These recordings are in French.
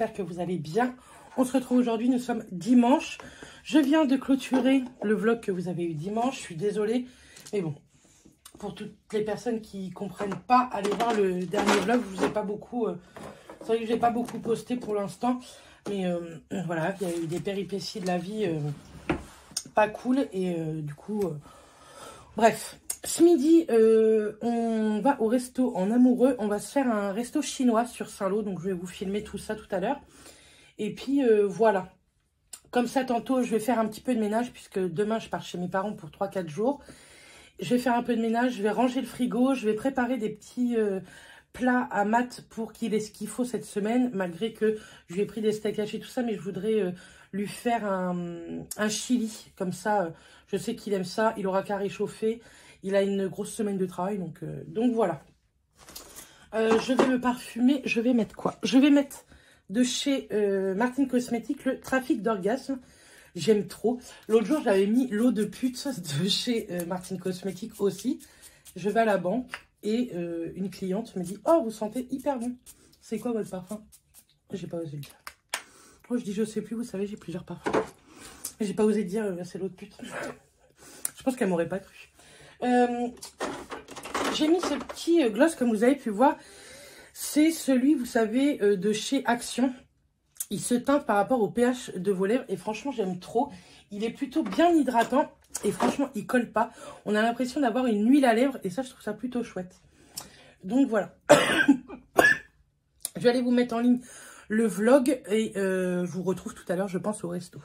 j'espère que vous allez bien. On se retrouve aujourd'hui, nous sommes dimanche. Je viens de clôturer le vlog que vous avez eu dimanche, je suis désolée. Mais bon, pour toutes les personnes qui ne comprennent pas, allez voir le dernier vlog. Je vous ai pas beaucoup, c'est vrai que j'ai pas beaucoup posté pour l'instant. Mais voilà, il y a eu des péripéties de la vie pas cool. Et du coup, bref. Ce midi, on va au resto en amoureux. On va se faire un resto chinois sur Saint-Lô. Donc, je vais vous filmer tout ça tout à l'heure. Et puis, voilà. Comme ça, tantôt, je vais faire un petit peu de ménage. Puisque demain, je pars chez mes parents pour 3-4 jours. Je vais faire un peu de ménage. Je vais ranger le frigo. Je vais préparer des petits plats à Matt pour qu'il ait ce qu'il faut cette semaine. Malgré que je lui ai pris des steaks hachés, tout ça. Mais je voudrais lui faire un chili. Comme ça, je sais qu'il aime ça. Il aura qu'à réchauffer. Il a une grosse semaine de travail, donc voilà. Je vais me parfumer. Je vais mettre quoi? Je vais mettre de chez Martin Cosmetics le Trafic d'Orgasme. J'aime trop. L'autre jour, j'avais mis l'eau de pute de chez Martin Cosmetics aussi. Je vais à la banque et une cliente me dit « Oh, vous sentez hyper bon. C'est quoi votre parfum ?» J'ai pas osé le dire. Oh, je dis « Je sais plus, vous savez, j'ai plusieurs parfums. » J'ai pas osé dire « C'est l'eau de pute. » Je pense qu'elle m'aurait pas cru. J'ai mis ce petit gloss comme vous avez pu voir. C'est celui, vous savez, de chez Action. Il se teinte par rapport au pH de vos lèvres. Et franchement, j'aime trop. Il est plutôt bien hydratant. Et franchement, il colle pas. On a l'impression d'avoir une huile à lèvres. Et ça, je trouve ça plutôt chouette. Donc voilà. Je vais aller vous mettre en ligne le vlog. Et je vous retrouve tout à l'heure, je pense, au resto.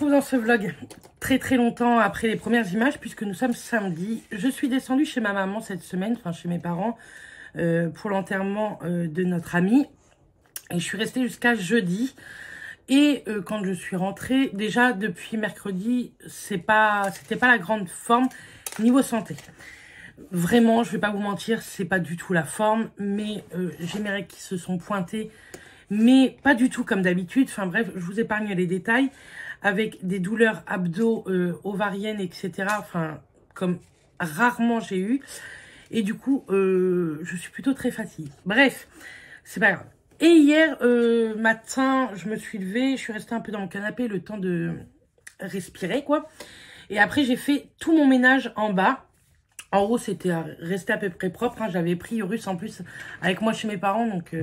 Dans ce vlog très longtemps après les premières images puisque nous sommes samedi. Je suis descendue chez ma maman cette semaine, enfin chez mes parents pour l'enterrement de notre amie et je suis restée jusqu'à jeudi et quand je suis rentrée, déjà depuis mercredi, c'était pas la grande forme niveau santé. Vraiment, je vais pas vous mentir, c'est pas du tout la forme, mais j'ai mes règles qui se sont pointées, mais pas du tout comme d'habitude. Enfin bref, je vous épargne les détails. Avec des douleurs abdos, ovariennes, etc. Enfin, comme rarement j'ai eu. Et du coup, je suis plutôt très fatiguée. Bref, c'est pas grave. Et hier matin, je me suis levée, je suis restée un peu dans mon canapé, le temps de respirer, quoi. Et après, j'ai fait tout mon ménage en bas. En haut, c'était resté à peu près propre. Hein. J'avais pris Urus en plus avec moi chez mes parents. Donc,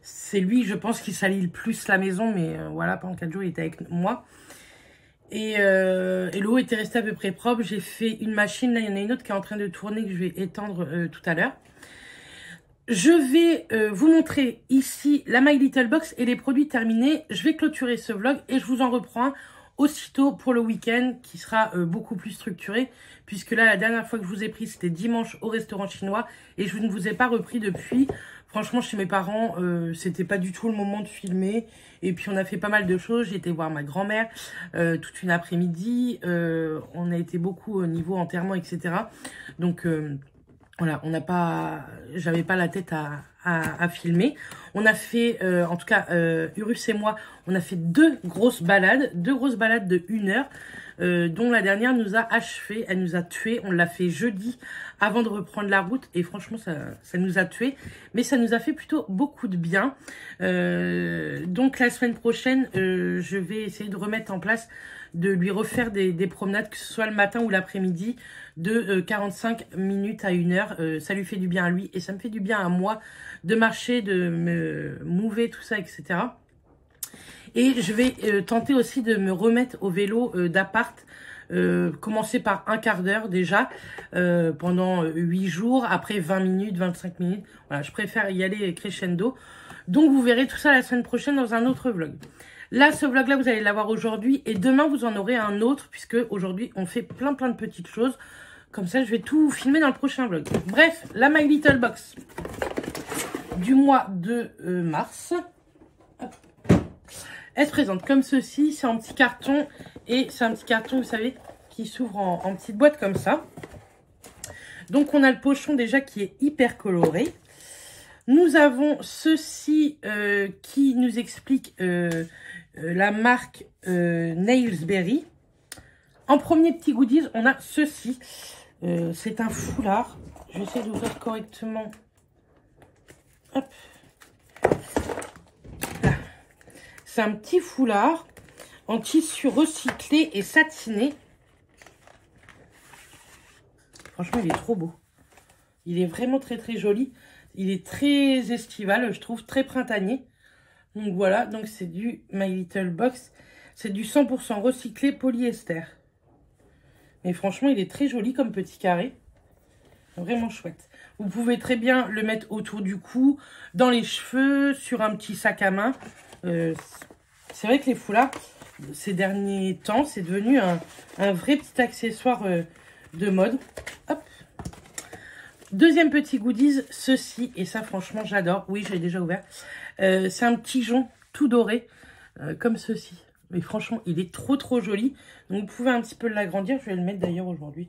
c'est lui, je pense, qui salit le plus la maison. Mais voilà, pendant 4 jours, il était avec moi. Et le haut était resté à peu près propre. J'ai fait une machine. Là, il y en a une autre qui est en train de tourner que je vais étendre tout à l'heure. Je vais vous montrer ici la My Little Box et les produits terminés. Je vais clôturer ce vlog et je vous en reprends aussitôt pour le week-end qui sera beaucoup plus structuré. Puisque là, la dernière fois que je vous ai pris, c'était dimanche au restaurant chinois. Et je ne vous ai pas repris depuis. Franchement, chez mes parents, c'était pas du tout le moment de filmer. Et puis, on a fait pas mal de choses. J'ai été voir ma grand-mère toute une après-midi. On a été beaucoup au niveau enterrement, etc. Donc, voilà, j'avais pas la tête à filmer. On a fait, en tout cas, Urus et moi, on a fait deux grosses balades de 1 heure, dont la dernière nous a achevé, elle nous a tués. On l'a fait jeudi avant de reprendre la route et franchement, ça nous a tués. Mais ça nous a fait plutôt beaucoup de bien. Donc la semaine prochaine, je vais essayer de remettre en place, de lui refaire des promenades, que ce soit le matin ou l'après-midi, de 45 minutes à 1 heure. Ça lui fait du bien à lui et ça me fait du bien à moi de marcher, de me mouver, tout ça, etc. Et je vais tenter aussi de me remettre au vélo d'appart, commencer par un quart d'heure déjà, pendant 8 jours, après 20 minutes, 25 minutes. Voilà, je préfère y aller crescendo. Donc vous verrez tout ça la semaine prochaine dans un autre vlog. Là, ce vlog-là, vous allez l'avoir aujourd'hui et demain, vous en aurez un autre puisque aujourd'hui, on fait plein de petites choses. Comme ça, je vais tout filmer dans le prochain vlog. Bref, la My Little Box du mois de mars. Hop. Elle se présente comme ceci. C'est en petit carton et c'est un petit carton, vous savez, qui s'ouvre en petite boîte comme ça. Donc, on a le pochon déjà qui est hyper coloré. Nous avons ceci qui nous explique la marque Nailsberry. En premier petit goodies, on a ceci. C'est un foulard. Je vais essayer d'ouvrir correctement. Hop. C'est un petit foulard en tissu recyclé et satiné. Franchement, il est trop beau. Il est vraiment très joli. Il est très estival, je trouve, très printanier. Donc voilà, donc c'est du My Little Box. C'est du 100% recyclé polyester. Mais franchement, il est très joli comme petit carré. Vraiment chouette. Vous pouvez très bien le mettre autour du cou, dans les cheveux, sur un petit sac à main. C'est vrai que les foulards, ces derniers temps, c'est devenu un vrai petit accessoire de mode. Hop. Deuxième petit goodies, ceci. Et ça, franchement, j'adore. Oui, je l'ai déjà ouvert. C'est un petit jonc tout doré, comme ceci. Mais franchement, il est trop joli. Donc, vous pouvez un petit peu l'agrandir. Je vais le mettre d'ailleurs aujourd'hui.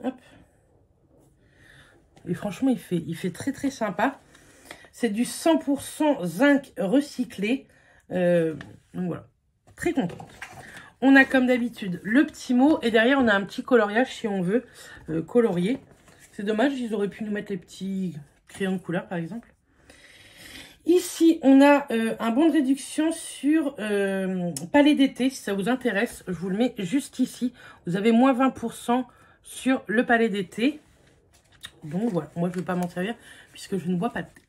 Hop. Et franchement, il fait très sympa. C'est du 100% zinc recyclé. Donc voilà, très contente. On a comme d'habitude le petit mot. Et derrière, on a un petit coloriage si on veut colorier. C'est dommage, ils auraient pu nous mettre les petits crayons de couleur, par exemple. Ici, on a un bon de réduction sur Palais d'été. Si ça vous intéresse, je vous le mets juste ici. Vous avez moins 20% sur le Palais d'été. Donc voilà, moi je ne vais pas m'en servir puisque je ne bois pas de thé.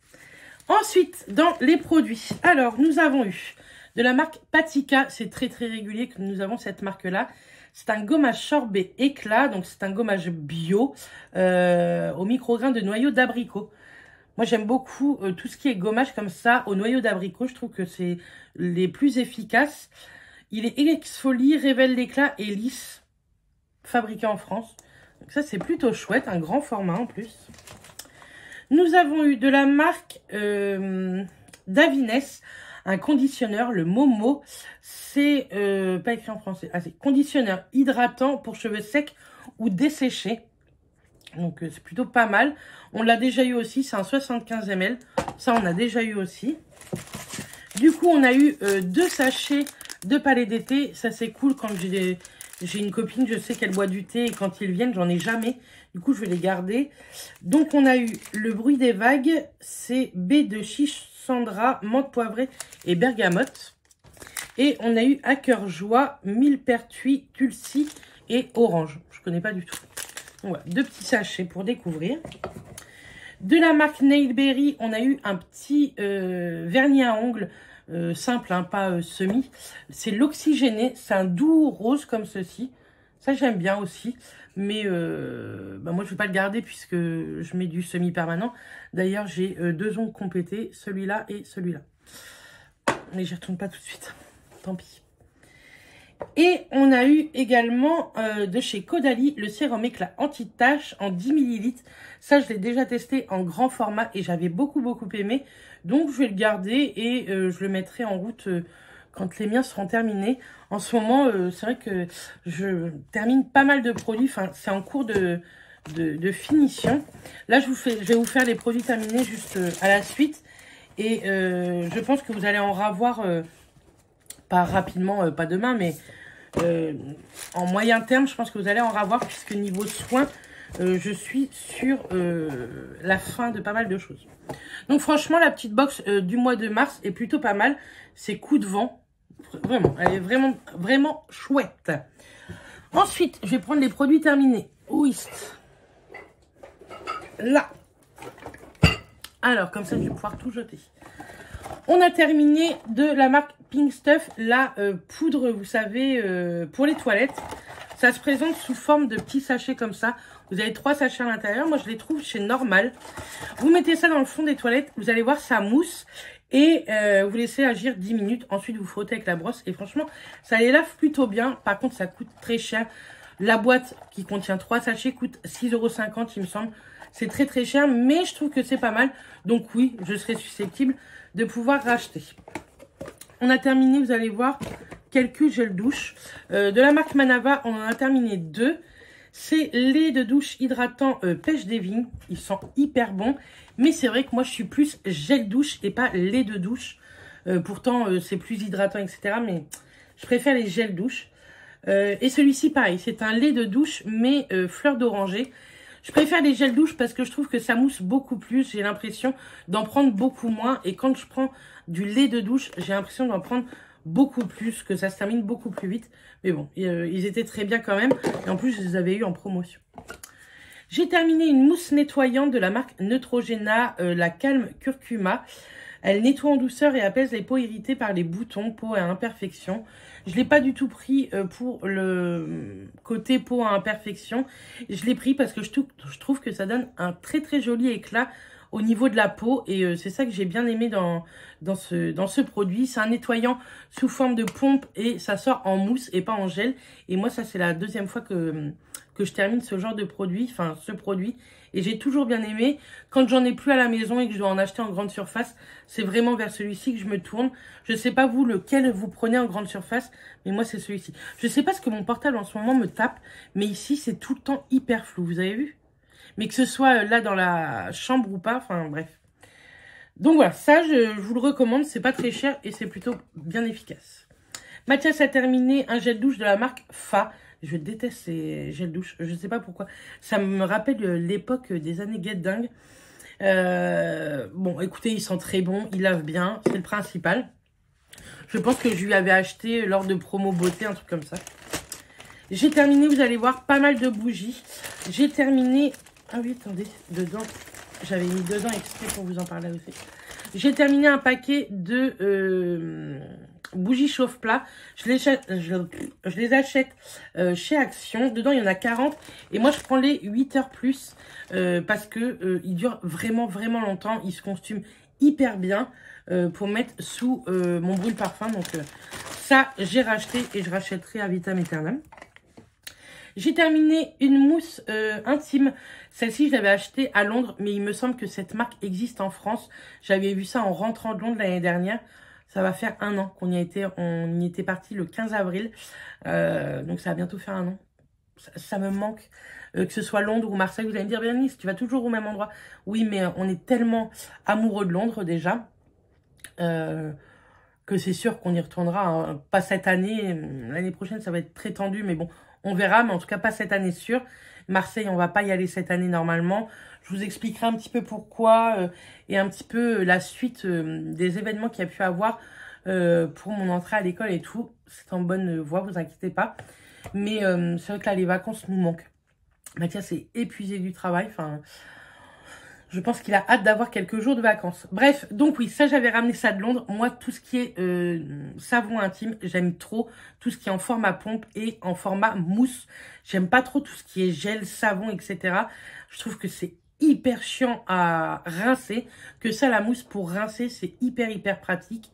Ensuite, dans les produits, alors nous avons eu de la marque Patika. C'est très régulier que nous avons cette marque-là. C'est un gommage sorbet éclat, donc c'est un gommage bio au micrograin de noyau d'abricot. Moi, j'aime beaucoup tout ce qui est gommage comme ça, au noyau d'abricot. Je trouve que c'est les plus efficaces. Il est exfolie, révèle l'éclat et lisse, fabriqué en France. Donc ça, c'est plutôt chouette, un grand format en plus. Nous avons eu de la marque Davines, un conditionneur, le Momo. C'est pas écrit en français. Ah, c'est conditionneur hydratant pour cheveux secs ou desséchés. Donc, c'est plutôt pas mal. On l'a déjà eu aussi. C'est un 75 ml. Ça, on a déjà eu aussi. Du coup, on a eu 2 sachets de Palais d'été. Ça, c'est cool quand j'ai une copine. Je sais qu'elle boit du thé. Et quand ils viennent, j'en ai jamais. Du coup, je vais les garder. Donc, on a eu le bruit des vagues. C'est baie de chiche, Sandra, menthe poivrée et bergamote. Et on a eu à cœur joie, millepertuis, tulsi et orange. Je connais pas du tout. Donc, voilà, 2 petits sachets pour découvrir. De la marque Nailsberry, on a eu un petit vernis à ongles simple, hein, pas semi. C'est l'oxygéné. C'est un doux rose comme ceci. Ça, j'aime bien aussi. Mais bah moi, je ne vais pas le garder puisque je mets du semi-permanent. D'ailleurs, j'ai 2 ongles complétés. Celui-là et celui-là. Mais j'y retourne pas tout de suite. Tant pis. Et on a eu également de chez Caudalie le sérum éclat anti-tache en 10 ml. Ça, je l'ai déjà testé en grand format et j'avais beaucoup aimé. Donc, je vais le garder et je le mettrai en route quand les miens seront terminés. En ce moment, c'est vrai que je termine pas mal de produits. Enfin, c'est en cours de finition. Là, je vais vous faire les produits terminés juste à la suite. Et je pense que vous allez en revoir, pas rapidement, pas demain, mais en moyen terme, je pense que vous allez en revoir, puisque niveau soins, je suis sur la fin de pas mal de choses. Donc franchement, la petite box du mois de mars est plutôt pas mal. C'est coup de vent. Vraiment, elle est vraiment chouette. Ensuite, je vais prendre les produits terminés. Ouist. Là. Alors, comme ça, je vais pouvoir tout jeter. On a terminé de la marque Pink Stuff, la poudre, vous savez, pour les toilettes. Ça se présente sous forme de petits sachets comme ça. Vous avez 3 sachets à l'intérieur. Moi, je les trouve chez Normal. Vous mettez ça dans le fond des toilettes. Vous allez voir, ça mousse. Et vous laissez agir 10 minutes. Ensuite, vous frottez avec la brosse. Et franchement, ça les lave plutôt bien. Par contre, ça coûte très cher. La boîte qui contient 3 sachets coûte 6,50 €, il me semble. C'est très cher, mais je trouve que c'est pas mal. Donc oui, je serais susceptible de pouvoir racheter. On a terminé, vous allez voir, quelques gels douche. De la marque Manava, on en a terminé 2. C'est lait de douche hydratant pêche des vignes. Ils sont hyper bons. Mais c'est vrai que moi, je suis plus gel douche et pas lait de douche. Pourtant, c'est plus hydratant, etc. Mais je préfère les gels douche. Et celui-ci, pareil, c'est un lait de douche, mais fleur d'oranger. Je préfère les gels douche parce que je trouve que ça mousse beaucoup plus. J'ai l'impression d'en prendre beaucoup moins. Et quand je prends du lait de douche, j'ai l'impression d'en prendre beaucoup plus, que ça se termine beaucoup plus vite. Mais bon, ils étaient très bien quand même. Et en plus, je les avais eu en promotion. J'ai terminé une mousse nettoyante de la marque Neutrogena, la Calme Curcuma. Elle nettoie en douceur et apaise les peaux irritées par les boutons, peau à imperfection. Je ne l'ai pas du tout pris pour le côté peau à imperfection. Je l'ai pris parce que je trouve que ça donne un très joli éclat au niveau de la peau. Et c'est ça que j'ai bien aimé dans ce produit. C'est un nettoyant sous forme de pompe et ça sort en mousse et pas en gel. Et moi, ça c'est la deuxième fois que je termine ce genre de produit, enfin ce produit. Et j'ai toujours bien aimé. Quand j'en ai plus à la maison et que je dois en acheter en grande surface, c'est vraiment vers celui-ci que je me tourne. Je sais pas vous lequel vous prenez en grande surface, mais moi c'est celui-ci. Je sais pas ce que mon portable en ce moment me tape, mais ici c'est tout le temps hyper flou, vous avez vu? Mais que ce soit là dans la chambre ou pas, enfin bref. Donc voilà, ça je vous le recommande, c'est pas très cher et c'est plutôt bien efficace. Mathias a terminé un gel douche de la marque Fa. Je déteste ces gels douche, je ne sais pas pourquoi. Ça me rappelle l'époque des années Get Dingue. Bon, écoutez, ils sont très bons, ils lavent bien, c'est le principal. Je pense que je lui avais acheté lors de promo beauté, un truc comme ça. J'ai terminé, vous allez voir, pas mal de bougies. J'ai terminé... Ah oui, attendez, dedans, j'avais mis dedans exprès pour vous en parler aussi. J'ai terminé un paquet de... bougies chauffe-plat. Je les achète chez Action. Dedans, il y en a 40. Et moi, je prends les 8 heures plus parce que ils durent vraiment longtemps. Ils se costument hyper bien pour mettre sous mon brûle parfum. Donc, ça, j'ai racheté et je rachèterai à vitam aeternam. J'ai terminé une mousse intime. Celle-ci, je l'avais achetée à Londres, mais il me semble que cette marque existe en France. J'avais vu ça en rentrant de Londres l'année dernière. Ça va faire 1 an qu'on y a été. On y était parti le 15 avril. Donc, ça va bientôt faire 1 an. Ça me manque. Que ce soit Londres ou Marseille, vous allez me dire, Bérénice, tu vas toujours au même endroit. Oui, mais on est tellement amoureux de Londres déjà. Que c'est sûr qu'on y retournera. Hein. Pas cette année. L'année prochaine, ça va être très tendu. Mais bon, on verra. Mais en tout cas, pas cette année sûr. Marseille, on va pas y aller cette année normalement. Je vous expliquerai un petit peu pourquoi et un petit peu la suite des événements qu'il y a pu avoir pour mon entrée à l'école et tout. C'est en bonne voie, vous inquiétez pas. Mais c'est vrai que là, les vacances nous manquent. Mathias est épuisé du travail. Enfin, je pense qu'il a hâte d'avoir quelques jours de vacances. Bref, donc oui, ça, j'avais ramené ça de Londres. Moi, tout ce qui est savon intime, j'aime trop. Tout ce qui est en format pompe et en format mousse. J'aime pas trop tout ce qui est gel, savon, etc. Je trouve que c'est hyper chiant à rincer. Que ça, la mousse pour rincer, c'est hyper pratique.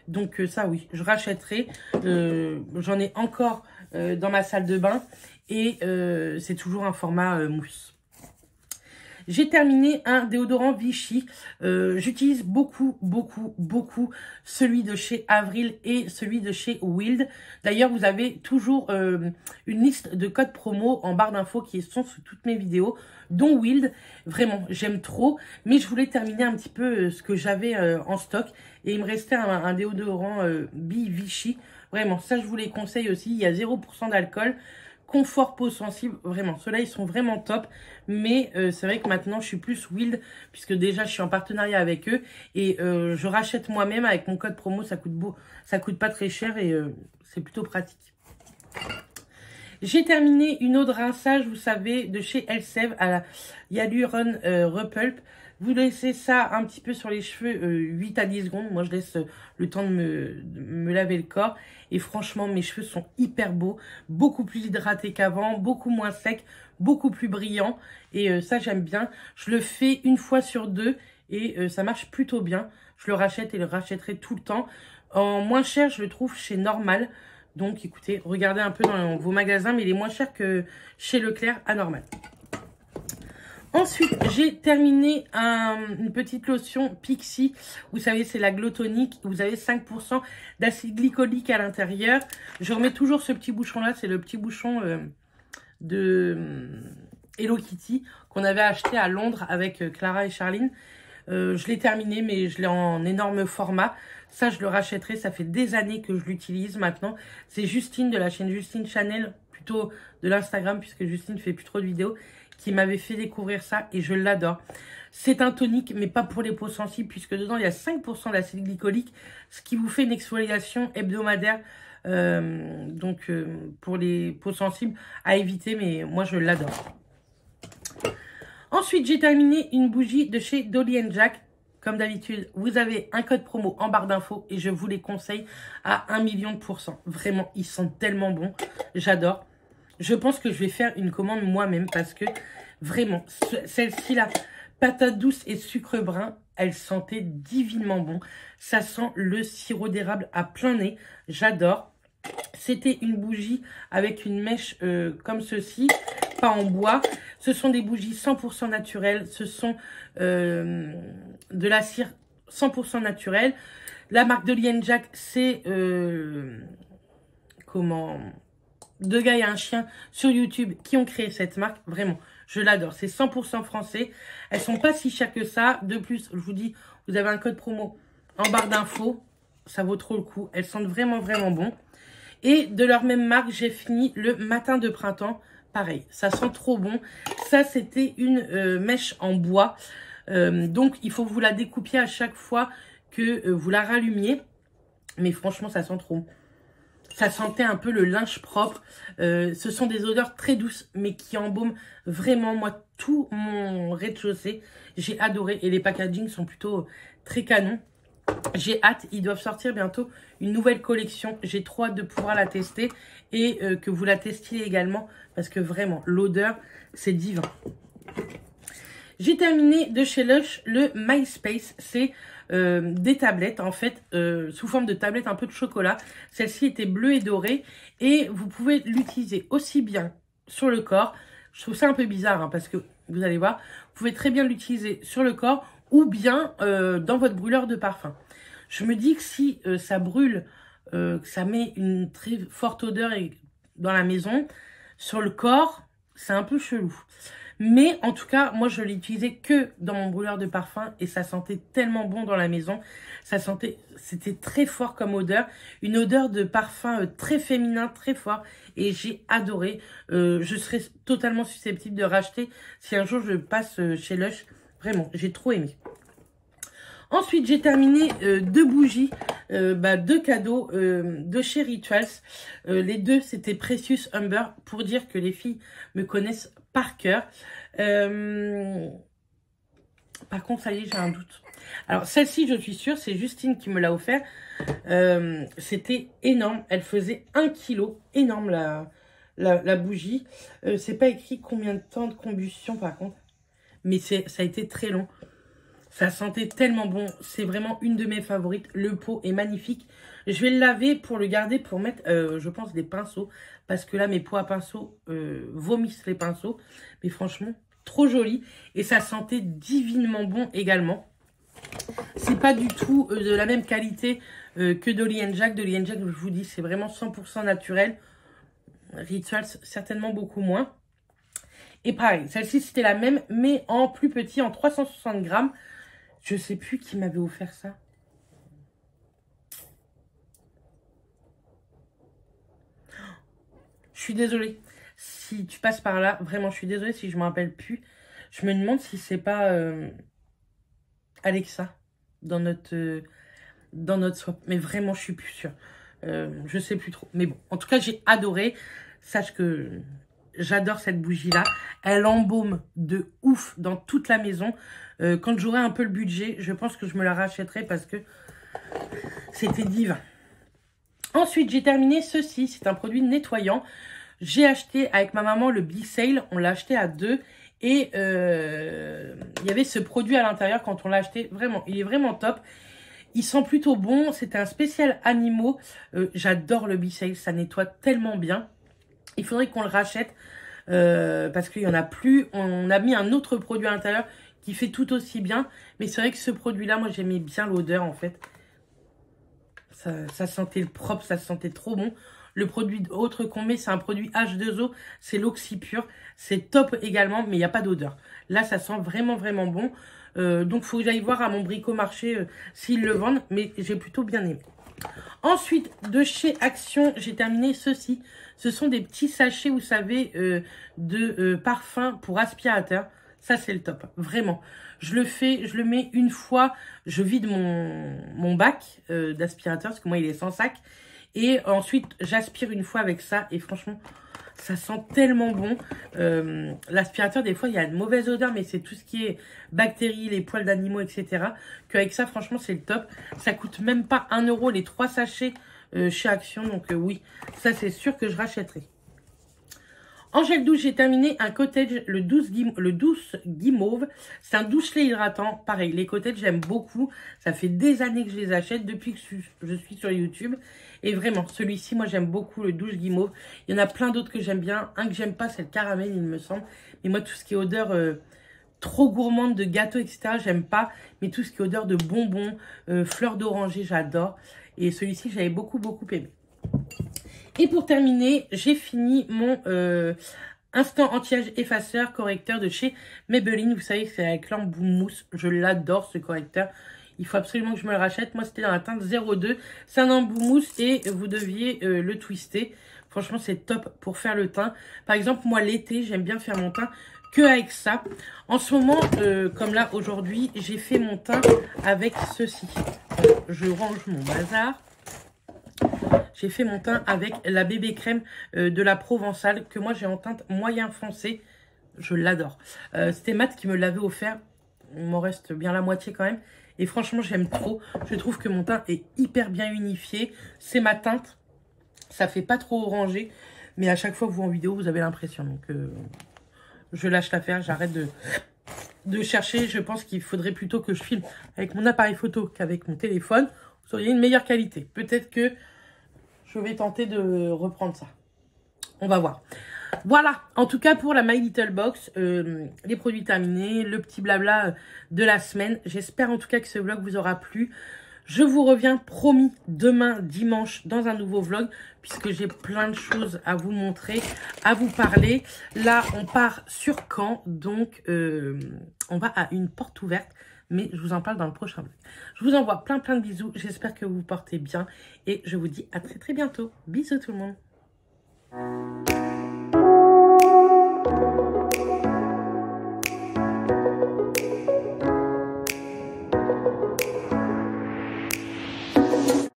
Donc ça, oui, je rachèterai. J'en ai encore dans ma salle de bain. Et c'est toujours un format mousse. J'ai terminé un déodorant Vichy. J'utilise beaucoup celui de chez Avril et celui de chez Wild. D'ailleurs, vous avez toujours une liste de codes promo en barre d'infos qui sont sous toutes mes vidéos, dont Wild. Vraiment, j'aime trop. Mais je voulais terminer un petit peu ce que j'avais en stock. Et il me restait un déodorant Vichy. Vraiment, ça je vous les conseille aussi. Il y a 0% d'alcool. Confort peau sensible, vraiment, ceux-là ils sont vraiment top, mais c'est vrai que maintenant je suis plus Wild, puisque déjà je suis en partenariat avec eux, et je rachète moi-même avec mon code promo, ça coûte pas très cher, et c'est plutôt pratique. J'ai terminé une eau de rinçage, vous savez, de chez Elseve à la Hyaluron Repulp. Vous laissez ça un petit peu sur les cheveux 8 à 10 secondes. Moi, je laisse le temps de me laver le corps. Et franchement, mes cheveux sont hyper beaux. Beaucoup plus hydratés qu'avant. Beaucoup moins secs. Beaucoup plus brillants. Et ça, j'aime bien. Je le fais une fois sur deux. Et ça marche plutôt bien. Je le rachète et le rachèterai tout le temps. En moins cher, je le trouve chez Normal. Donc, écoutez, regardez un peu dans vos magasins. Mais il est moins cher que chez Leclerc à Normal. Ensuite, j'ai terminé une petite lotion Pixi. Vous savez, c'est la Glow Tonic. Vous avez 5% d'acide glycolique à l'intérieur. Je remets toujours ce petit bouchon-là. C'est le petit bouchon de Hello Kitty qu'on avait acheté à Londres avec Clara et Charline. Je l'ai terminé, mais je l'ai en énorme format. Ça, je le rachèterai. Ça fait des années que je l'utilise maintenant. C'est Justine de la chaîne Justine Chanel, plutôt de l'Instagram, puisque Justine fait plus trop de vidéos, qui m'avait fait découvrir ça et je l'adore. C'est un tonique, mais pas pour les peaux sensibles, puisque dedans, il y a 5% d'acide glycolique, ce qui vous fait une exfoliation hebdomadaire. Pour les peaux sensibles, à éviter, mais moi, je l'adore. Ensuite, j'ai terminé une bougie de chez Dolly & Jack. Comme d'habitude, vous avez un code promo en barre d'infos et je vous les conseille à 1 million de %. Vraiment, ils sont tellement bons. J'adore. Je pense que je vais faire une commande moi-même parce que vraiment, celle-ci là, patate douce et sucre brun, elle sentait divinement bon. Ça sent le sirop d'érable à plein nez. J'adore. C'était une bougie avec une mèche comme ceci, pas en bois. Ce sont des bougies 100% naturelles. Ce sont de la cire 100% naturelle. La marque Dolly & Jack, c'est deux gars et un chien sur YouTube qui ont créé cette marque. Vraiment, je l'adore. C'est 100% français. Elles sont pas si chères que ça. De plus, je vous dis, vous avez un code promo en barre d'infos. Ça vaut trop le coup. Elles sentent vraiment bon. Et de leur même marque, j'ai fini le matin de printemps. Pareil, ça sent trop bon. Ça, c'était une mèche en bois. Donc, il faut que vous la découpiez à chaque fois que vous la rallumiez. Mais franchement, ça sent trop bon. Ça sentait un peu le linge propre. Ce sont des odeurs très douces, mais qui embaument vraiment, moi, tout mon rez-de-chaussée. J'ai adoré. Et les packagings sont plutôt très canons. J'ai hâte. Ils doivent sortir bientôt une nouvelle collection. J'ai trop hâte de pouvoir la tester. Et que vous la testiez également. Parce que vraiment, l'odeur, c'est divin. J'ai terminé de chez Lush le MySpace. C'est des tablettes en fait sous forme de tablettes un peu de chocolat. Celle-ci était bleue et dorée et vous pouvez l'utiliser aussi bien sur le corps. Je trouve ça un peu bizarre hein, parce que vous allez voir, vous pouvez très bien l'utiliser sur le corps ou bien dans votre brûleur de parfum. Je me dis que si ça brûle, que ça met une très forte odeur dans la maison, sur le corps, c'est un peu chelou. Mais en tout cas, moi, je l'utilisais que dans mon brûleur de parfum et ça sentait tellement bon dans la maison. C'était très fort comme odeur. Une odeur de parfum très féminin, très fort. Et j'ai adoré. Je serais totalement susceptible de racheter si un jour je passe chez Lush. Vraiment, j'ai trop aimé. Ensuite, j'ai terminé deux bougies, deux cadeaux de chez Rituals. Les deux, c'était Precious Umber, pour dire que les filles me connaissent par cœur. Par contre, ça y est, j'ai un doute. Alors, celle-ci, je suis sûre, c'est Justine qui me l'a offert. C'était énorme. Elle faisait 1 kg. Énorme, la bougie. C'est pas écrit combien de temps de combustion, par contre. Mais ça a été très long. Ça sentait tellement bon. C'est vraiment une de mes favorites. Le pot est magnifique. Je vais le laver pour le garder, pour mettre, je pense, des pinceaux. Parce que là, mes pots à pinceaux vomissent les pinceaux. Mais franchement, trop joli. Et ça sentait divinement bon également. C'est pas du tout de la même qualité que Dolly & Jack. Dolly & Jack, je vous dis, c'est vraiment 100% naturel. Rituals, certainement beaucoup moins. Et pareil, celle-ci, c'était la même, mais en plus petit, en 360 grammes. Je sais plus qui m'avait offert ça. Je suis désolée. Si tu passes par là, vraiment, je suis désolée si je ne me rappelle plus. Je me demande si c'est pas Alexa dans notre swap. Mais vraiment, je suis plus sûre. Je sais plus trop. Mais bon, en tout cas, j'ai adoré. Sache que j'adore cette bougie-là. Elle embaume de ouf dans toute la maison. Quand j'aurai un peu le budget, je pense que je me la rachèterai parce que c'était divin. Ensuite, j'ai terminé ceci. C'est un produit nettoyant. J'ai acheté avec ma maman le Big Sale. On l'a acheté à 2. Et il y avait ce produit à l'intérieur quand on l'a acheté. Vraiment, il est vraiment top. Il sent plutôt bon. C'était un spécial animaux. J'adore le Big Sale. Ça nettoie tellement bien. Il faudrait qu'on le rachète parce qu'il n'y en a plus. On a mis un autre produit à l'intérieur qui fait tout aussi bien. Mais c'est vrai que ce produit-là, moi, j'aimais bien l'odeur en fait. Ça sentait le propre, ça sentait trop bon. Le produit autre qu'on met, c'est un produit H2O, c'est l'Oxypure. C'est top également, mais il n'y a pas d'odeur. Là, ça sent vraiment, vraiment bon. Donc, il faut que j'aille voir à mon bricomarché s'ils le vendent, mais j'ai plutôt bien aimé. Ensuite, de chez Action, j'ai terminé ceci. Ce sont des petits sachets, vous savez, de parfum pour aspirateur. Ça, c'est le top, vraiment. Je le mets une fois, je vide mon bac d'aspirateur, parce que moi, il est sans sac. Et ensuite, j'aspire une fois avec ça. Et franchement, ça sent tellement bon. L'aspirateur, des fois, il y a une mauvaise odeur, mais c'est tout ce qui est bactéries, les poils d'animaux, etc. Qu'avec ça, franchement, c'est le top. Ça coûte même pas 1 € les 3 sachets chez Action. Donc oui, ça, c'est sûr que je rachèterai. En gel douche, j'ai terminé un Cottage, le douce guimauve. C'est un douche-lait hydratant. Pareil, les Cottage, j'aime beaucoup. Ça fait des années que je les achète depuis que je suis sur YouTube. Et vraiment, celui-ci, moi, j'aime beaucoup le douche guimauve. Il y en a plein d'autres que j'aime bien. Un que j'aime pas, c'est le caramel, il me semble. Mais moi, tout ce qui est odeur trop gourmande de gâteau, etc., j'aime pas. Mais tout ce qui est odeur de bonbons, fleurs d'oranger, j'adore. Et celui-ci, j'avais beaucoup, beaucoup aimé. Et pour terminer, j'ai fini mon instant anti-âge effaceur correcteur de chez Maybelline. Vous savez, c'est avec l'embout mousse. Je l'adore, ce correcteur. Il faut absolument que je me le rachète. Moi, c'était dans la teinte 02. C'est un embout mousse et vous deviez le twister. Franchement, c'est top pour faire le teint. Par exemple, moi, l'été, j'aime bien faire mon teint que avec ça. En ce moment, comme là, aujourd'hui, j'ai fait mon teint avec ceci. Je range mon bazar. J'ai fait mon teint avec la bébé crème de la Provençale que moi j'ai en teinte moyen foncé. Je l'adore. C'était Matt qui me l'avait offert. Il m'en reste bien la moitié quand même. Et franchement, j'aime trop. Je trouve que mon teint est hyper bien unifié. C'est ma teinte. Ça fait pas trop orangé. Mais à chaque fois que vous en vidéo, vous avez l'impression. Donc, je lâche l'affaire. J'arrête de chercher. Je pense qu'il faudrait plutôt que je filme avec mon appareil photo qu'avec mon téléphone. Vous auriez une meilleure qualité. Peut-être que je vais tenter de reprendre ça. On va voir. Voilà, en tout cas pour la My Little Box, les produits terminés, le petit blabla de la semaine. J'espère en tout cas que ce vlog vous aura plu. Je vous reviens promis demain dimanche dans un nouveau vlog puisque j'ai plein de choses à vous montrer, à vous parler. Là, on part sur Caen, donc on va à une porte ouverte. Mais je vous en parle dans le prochain vlog. Je vous envoie plein de bisous. J'espère que vous vous portez bien. Et je vous dis à très bientôt. Bisous tout le monde.